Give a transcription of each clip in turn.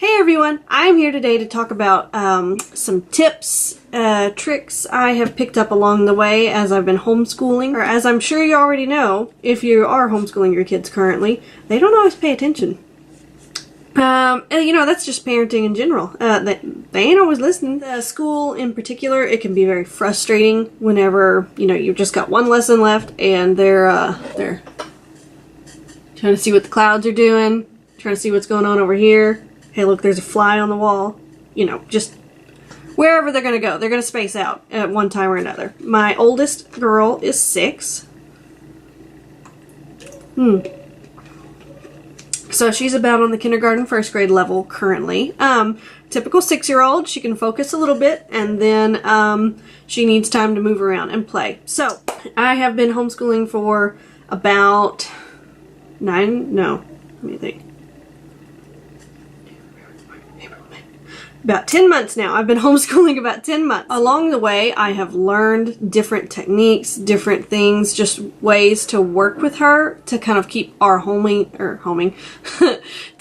Hey everyone, I'm here today to talk about some tips, tricks I have picked up along the way as I've been homeschooling, or as I'm sure you already know, if you are homeschooling your kids currently, they don't always pay attention. And you know, that's just parenting in general. They ain't always listening. School in particular, it can be very frustrating whenever, you know, you've just got one lesson left and they're trying to see what the clouds are doing, trying to see what's going on over here. Hey, look, there's a fly on the wall. You know, just wherever they're going to go. They're going to space out at one time or another. My oldest girl is 6. So she's about on the kindergarten, first grade level currently. Typical 6-year-old. She can focus a little bit, and then she needs time to move around and play. So I have been homeschooling for about let me think. About 10 months now. I've been homeschooling about 10 months. Along the way, I have learned different techniques, different things, just ways to work with her to kind of keep our to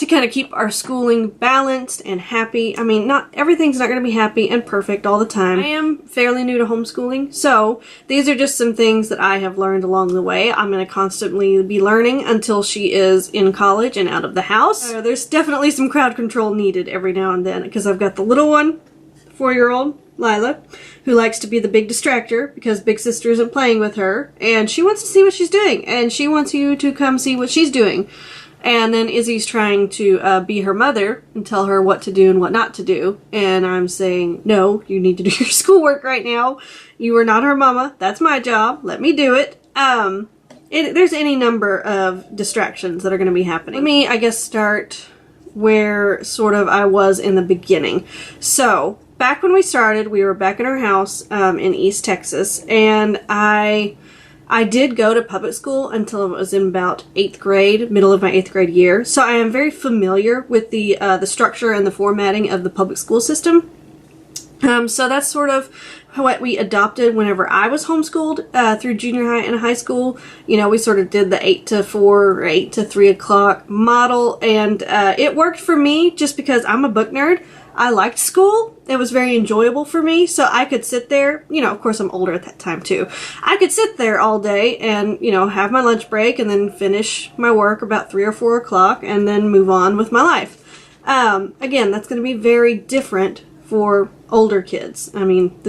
kind of keep our schooling balanced and happy. I mean, not everything's not going to be happy and perfect all the time. I am fairly new to homeschooling, so these are just some things that I have learned along the way. I'm going to constantly be learning until she is in college and out of the house. There's definitely some crowd control needed every now and then, because I've got the little one, 4-year-old, Lila, who likes to be the big distractor because big sister isn't playing with her, and she wants to see what she's doing, and she wants you to come see what she's doing. And then Izzy's trying to be her mother and tell her what to do and what not to do, and I'm saying, no, you need to do your schoolwork right now. You are not her mama. That's my job. Let me do it. There's any number of distractions that are going to be happening. Let me, I guess, start where sort of I was in the beginning. So back when we started, we were back in our house in East Texas, and I did go to public school until I was in about 8th grade, middle of my 8th grade year. So I am very familiar with the structure and the formatting of the public school system. So that's sort of what we adopted whenever I was homeschooled through junior high and high school. You know, we sort of did the 8 to 4 or 8 to 3 o'clock model, and it worked for me just because I'm a book nerd. I liked school. It was very enjoyable for me, so I could sit there, you know, of course I'm older at that time too. I could sit there all day and, you know, have my lunch break and then finish my work about 3 or 4 o'clock and then move on with my life. Again, that's going to be very different for older kids. I mean,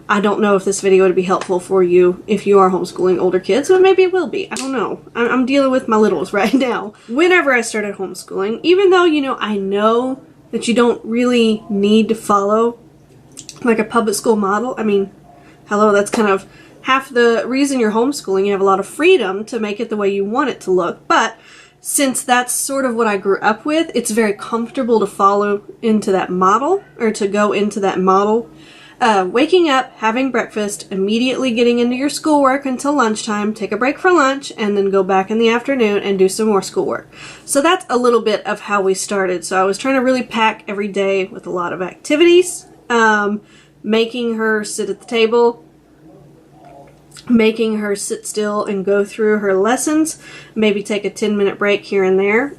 I don't know if this video would be helpful for you if you are homeschooling older kids, but maybe it will be. I don't know. I'm dealing with my littles right now. Whenever I started homeschooling, even though, you know, I know that you don't really need to follow like a public school model. I mean, hello, that's kind of half the reason you're homeschooling. You have a lot of freedom to make it the way you want it to look. But since that's sort of what I grew up with, it's very comfortable to follow into that model, or to go into that model. Waking up, having breakfast, immediately getting into your schoolwork until lunchtime, take a break for lunch, and then go back in the afternoon and do some more schoolwork. So that's a little bit of how we started. So I was trying to really pack every day with a lot of activities, making her sit at the table, making her sit still and go through her lessons, maybe take a 10-minute break here and there.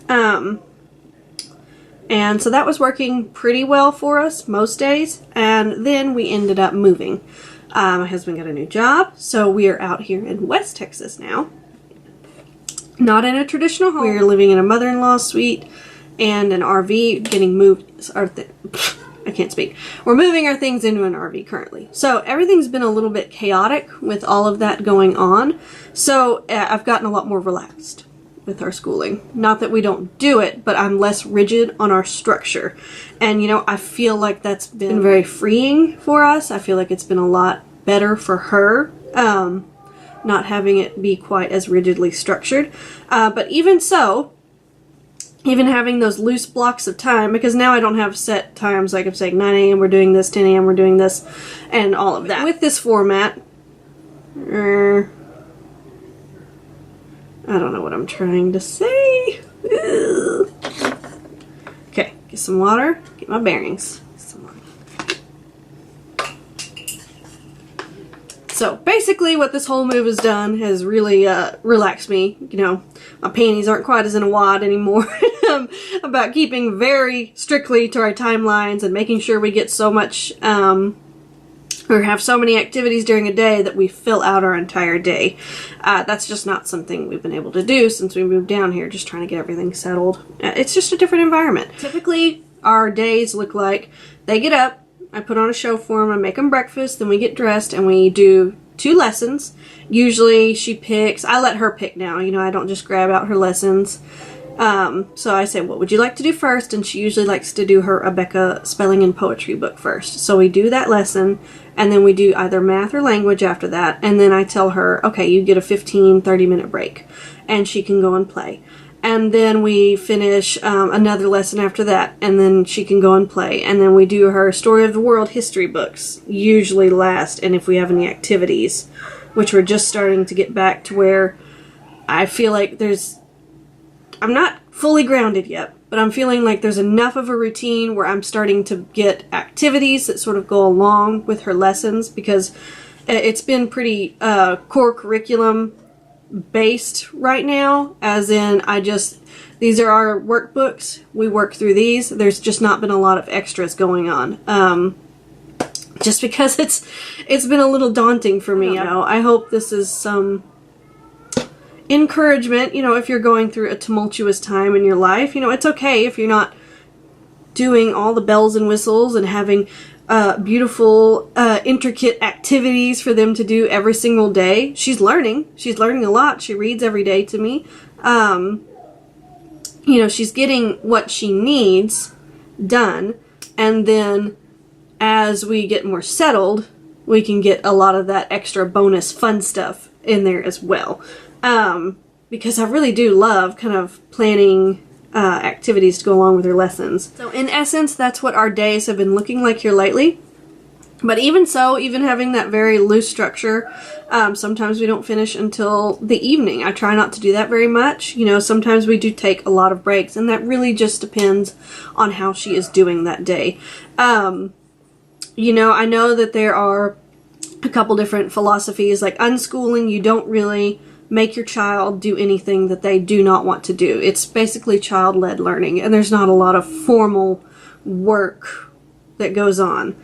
And so that was working pretty well for us most days. And then we ended up moving. My husband got a new job, so we are out here in West Texas now. Not in a traditional home. We're living in a mother-in-law suite and an RV, getting moved. I can't speak. We're moving our things into an RV currently. So everything's been a little bit chaotic with all of that going on. So I've gotten a lot more relaxed with our schooling. Not that we don't do it, but I'm less rigid on our structure. And, you know, I feel like that's been very freeing for us. I feel like it's been a lot better for her, not having it be quite as rigidly structured. But even so, even having those loose blocks of time, because now I don't have set times, like I'm saying 9 a.m. we're doing this, 10 a.m. we're doing this, and all of that. With this format, I don't know what I'm trying to say. Okay, get some water, get my bearings. So basically what this whole move has done has really relaxed me. You know, my panties aren't quite as in a wad anymore. About keeping very strictly to our timelines and making sure we get so much, or have so many activities during a day that we fill out our entire day. That's just not something we've been able to do since we moved down here, just trying to get everything settled. It's just a different environment. Typically, our days look like they get up, I put on a show for them, I make them breakfast, then we get dressed and we do 2 lessons. Usually she picks, I let her pick now, you know, I don't just grab out her lessons. So I say, what would you like to do first? And she usually likes to do her Rebecca spelling and poetry book first. So we do that lesson, and then we do either math or language after that, and then I tell her, okay, you get a 15-30 minute break, and she can go and play. And then we finish another lesson after that, and then she can go and play. And then we do her Story of the World history books, usually last, and if we have any activities, which we're just starting to get back to where I feel like I'm not fully grounded yet, but I'm feeling like there's enough of a routine where I'm starting to get activities that sort of go along with her lessons, because it's been pretty core curriculum based right now, as in these are our workbooks, we work through these. There's just not been a lot of extras going on, just because it's been a little daunting for me. You know, I hope this is some encouragement, you know, if you're going through a tumultuous time in your life. You know, it's okay if you're not doing all the bells and whistles and having beautiful, intricate activities for them to do every single day. She's learning a lot. She reads every day to me. You know, she's getting what she needs done, and then as we get more settled, we can get a lot of that extra bonus fun stuff in there as well. Because I really do love kind of planning activities to go along with her lessons. So in essence, that's what our days have been looking like here lately. But even so, even having that very loose structure, sometimes we don't finish until the evening. I try not to do that very much. You know, sometimes we do take a lot of breaks, and that really just depends on how she is doing that day. You know, I know that there are a couple different philosophies, like unschooling. You don't really make your child do anything that they do not want to do. It's basically child-led learning, and there's not a lot of formal work that goes on.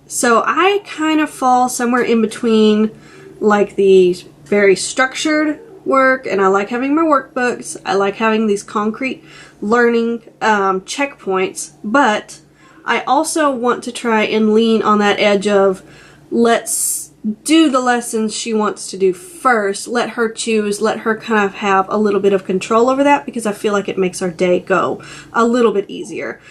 So I kind of fall somewhere in between, like the very structured work, and I like having my workbooks. I like having these concrete learning checkpoints, but I also want to try and lean on that edge of, let's do the lessons she wants to do first. Let her choose. Let her kind of have a little bit of control over that, because I feel like it makes our day go a little bit easier.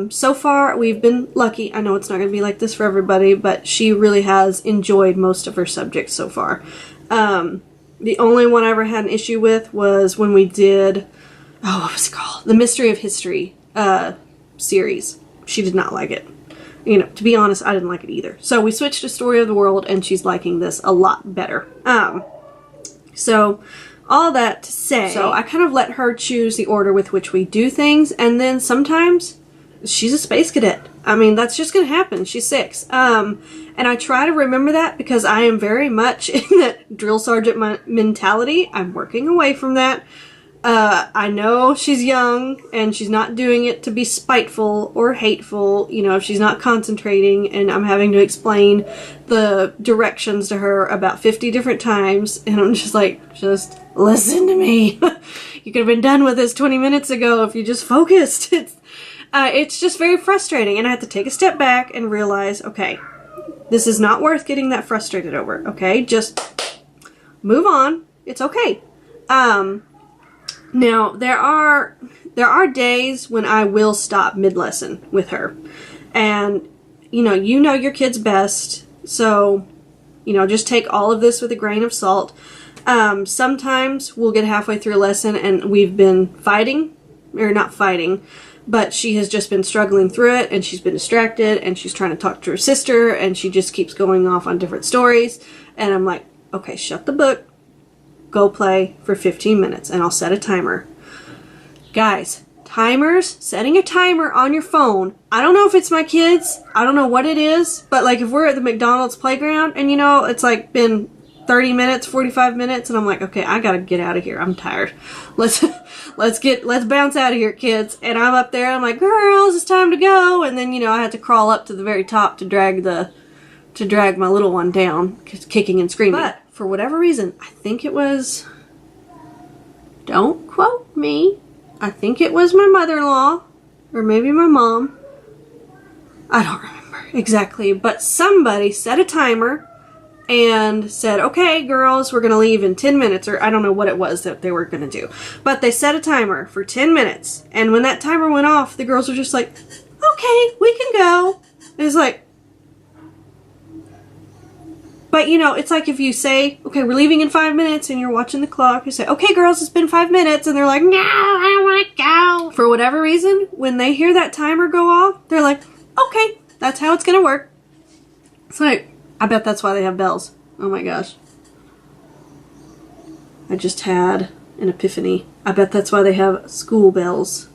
So far, we've been lucky. I know it's not going to be like this for everybody, but she really has enjoyed most of her subjects so far. The only one I ever had an issue with was when we did, what was it called? The Mystery of History series. She did not like it. You know, to be honest, I didn't like it either. So we switched to Story of the World, and she's liking this a lot better. So all that to say, so I kind of let her choose the order with which we do things, and then sometimes she's a space cadet. I mean, that's just going to happen. She's 6. And I try to remember that, because I am very much in that drill sergeant mentality. I'm working away from that. I know she's young, and she's not doing it to be spiteful or hateful. You know, if she's not concentrating, and I'm having to explain the directions to her about 50 different times, and I'm just like, just listen to me. You could have been done with this 20 minutes ago if you just focused. It's just very frustrating, and I have to take a step back and realize, okay, this is not worth getting that frustrated over, okay? Just move on. It's okay. Now, there are days when I will stop mid-lesson with her. And, you know your kid's best, so, you know, just take all of this with a grain of salt. Sometimes we'll get halfway through a lesson and we've been fighting, or not fighting, but she has just been struggling through it, and she's been distracted, and she's trying to talk to her sister, and she just keeps going off on different stories. And I'm like, okay, shut the book. Go play for 15 minutes, and I'll set a timer. Guys, timers, setting a timer on your phone. I don't know if it's my kids. I don't know what it is. But like if we're at the McDonald's playground and you know, it's like been 30 minutes, 45 minutes, and I'm like, okay, I gotta get out of here. I'm tired. Let's bounce out of here, kids. And I'm up there, I'm like, girls, it's time to go. And then, you know, I had to crawl up to the very top to drag my little one down, kicking and screaming. But for whatever reason, I think it was, don't quote me, I think it was my mother-in-law, or maybe my mom. I don't remember exactly, but somebody set a timer and said, okay, girls, we're going to leave in 10 minutes, or I don't know what it was that they were going to do. But they set a timer for 10 minutes, and when that timer went off, the girls were just like, okay, we can go. It was like, but you know, it's like if you say, okay, we're leaving in 5 minutes, and you're watching the clock, you say, okay, girls, it's been 5 minutes, and they're like, no, I don't want to go. For whatever reason, when they hear that timer go off, they're like, okay, that's how it's going to work. It's like, I bet that's why they have bells. Oh my gosh. I just had an epiphany. I bet that's why they have school bells.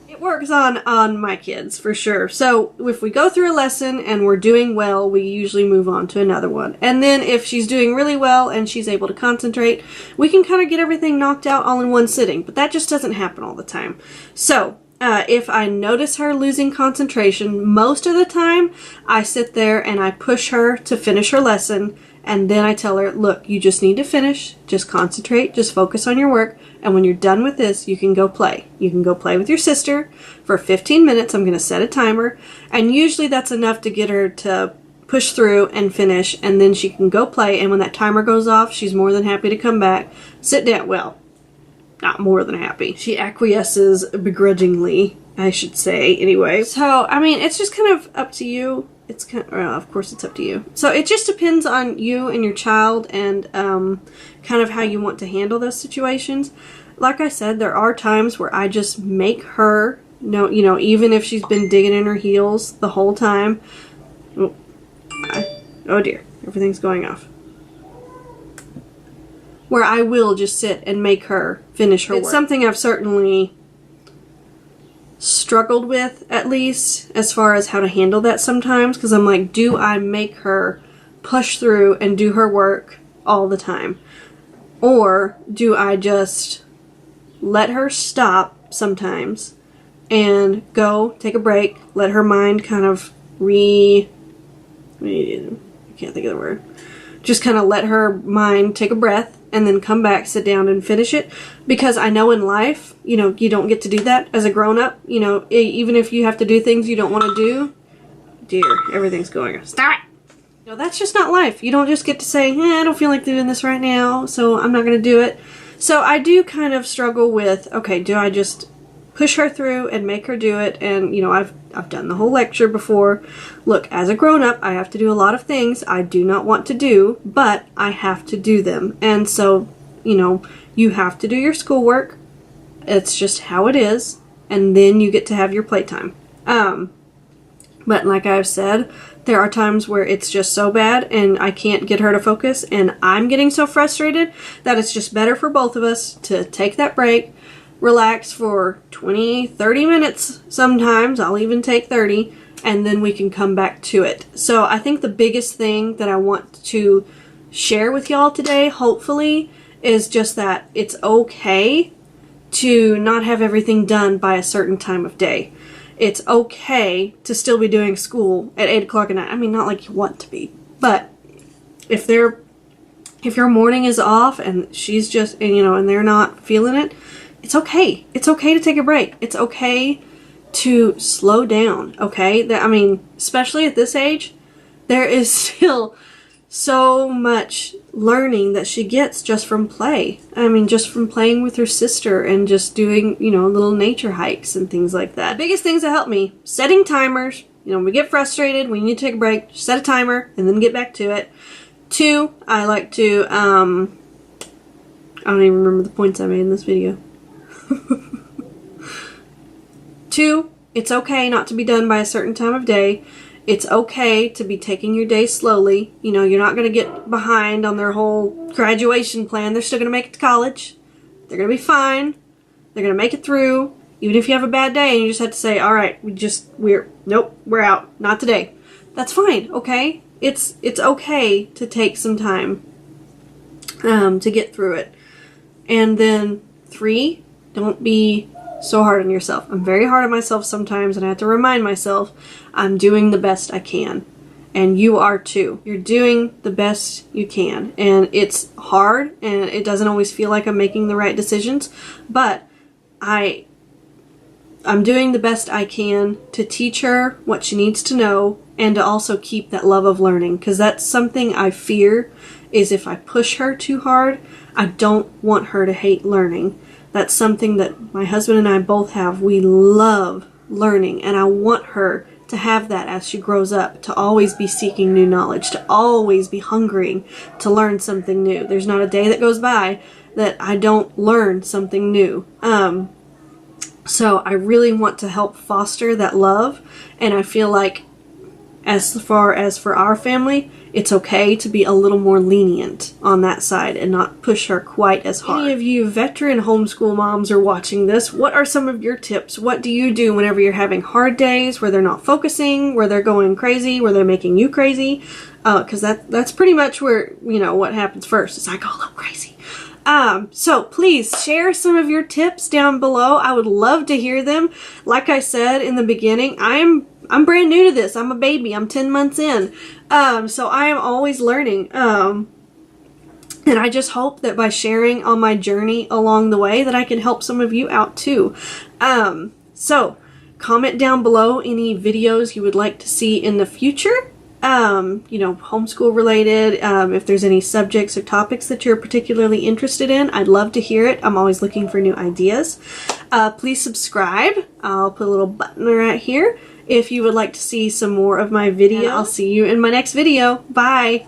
It works on my kids, for sure. So if we go through a lesson and we're doing well, we usually move on to another one. And then if she's doing really well and she's able to concentrate, we can kind of get everything knocked out all in one sitting. But that just doesn't happen all the time. So if I notice her losing concentration, most of the time I sit there and I push her to finish her lesson, and then I tell her, look, you just need to finish, just concentrate, just focus on your work, and when you're done with this, you can go play. You can go play with your sister for 15 minutes. I'm going to set a timer, and usually that's enough to get her to push through and finish, and then she can go play, and when that timer goes off, she's more than happy to come back, sit down, well, not more than happy. She acquiesces begrudgingly, I should say, anyway. So, I mean, it's just kind of up to you. It's kind of, well, of course it's up to you. So it just depends on you and your child and kind of how you want to handle those situations. Like I said, there are times where I just make her, you know, even if she's been digging in her heels the whole time. Oh dear, everything's going off. Where I will just sit and make her finish her work. It's something I've certainly struggled with, at least, as far as how to handle that sometimes, because I'm like, do I make her push through and do her work all the time? Or do I just let her stop sometimes and go take a break, let her mind kind of I can't think of the word. Just kind of let her mind take a breath and then come back, sit down, and finish it. Because I know in life, you know, you don't get to do that as a grown-up. You know, even if you have to do things you don't want to do. Dear, everything's going. Stop it! You know, that's just not life. You don't just get to say, I don't feel like doing this right now, so I'm not going to do it. So I do kind of struggle with, okay, do I just push her through and make her do it? And, you know, I've done the whole lecture before. Look, as a grown-up, I have to do a lot of things I do not want to do, but I have to do them. And so, you know, you have to do your schoolwork. It's just how it is. And then you get to have your playtime. But like I've said, there are times where it's just so bad and I can't get her to focus, and I'm getting so frustrated that it's just better for both of us to take that break, relax for 20, 30 minutes sometimes. I'll even take 30, and then we can come back to it. So I think the biggest thing that I want to share with y'all today, hopefully, is just that it's okay to not have everything done by a certain time of day. It's okay to still be doing school at 8 o'clock at night. I mean, not like you want to be, but if your morning is off and she's just, and, you know, and they're not feeling it, it's okay. It's okay to take a break. It's okay to slow down, okay? I mean, especially at this age, there is still so much learning that she gets just from play. I mean, just from playing with her sister and just doing, you know, little nature hikes and things like that. The biggest things that help me, setting timers. You know, when we get frustrated, we need to take a break, set a timer, and then get back to it. 2, I like to, I don't even remember the points I made in this video. 2, it's okay not to be done by a certain time of day. It's okay to be taking your day slowly. You know, you're not going to get behind on their whole graduation plan. They're still going to make it to college. They're going to be fine. They're going to make it through. Even if you have a bad day and you just have to say, all right, nope, we're out. Not today. That's fine, okay? It's okay to take some time to get through it. And then 3, don't be so hard on yourself. I'm very hard on myself sometimes, and I have to remind myself I'm doing the best I can. And you are too. You're doing the best you can. And it's hard, and it doesn't always feel like I'm making the right decisions, but I'm doing the best I can to teach her what she needs to know, and to also keep that love of learning, because that's something I fear, is if I push her too hard, I don't want her to hate learning. That's something that my husband and I both have. We love learning, and I want her to have that as she grows up, to always be seeking new knowledge, to always be hungering to learn something new. There's not a day that goes by that I don't learn something new. So I really want to help foster that love, and I feel like as far as for our family, it's okay to be a little more lenient on that side and not push her quite as hard. Any of you veteran homeschool moms are watching this, what are some of your tips? What do you do whenever you're having hard days where they're not focusing, where they're going crazy, where they're making you crazy? Because that's pretty much where, what happens first is I go a little crazy. So please share some of your tips down below. I would love to hear them. Like I said in the beginning, I'm brand new to this. I'm a baby. I'm 10 months in. So I am always learning. And I just hope that by sharing on my journey along the way that I can help some of you out too. So comment down below any videos you would like to see in the future. Homeschool related, if there's any subjects or topics that you're particularly interested in, I'd love to hear it. I'm always looking for new ideas. Please subscribe. I'll put a little button right here if you would like to see some more of my videos. I'll see you in my next video. Bye!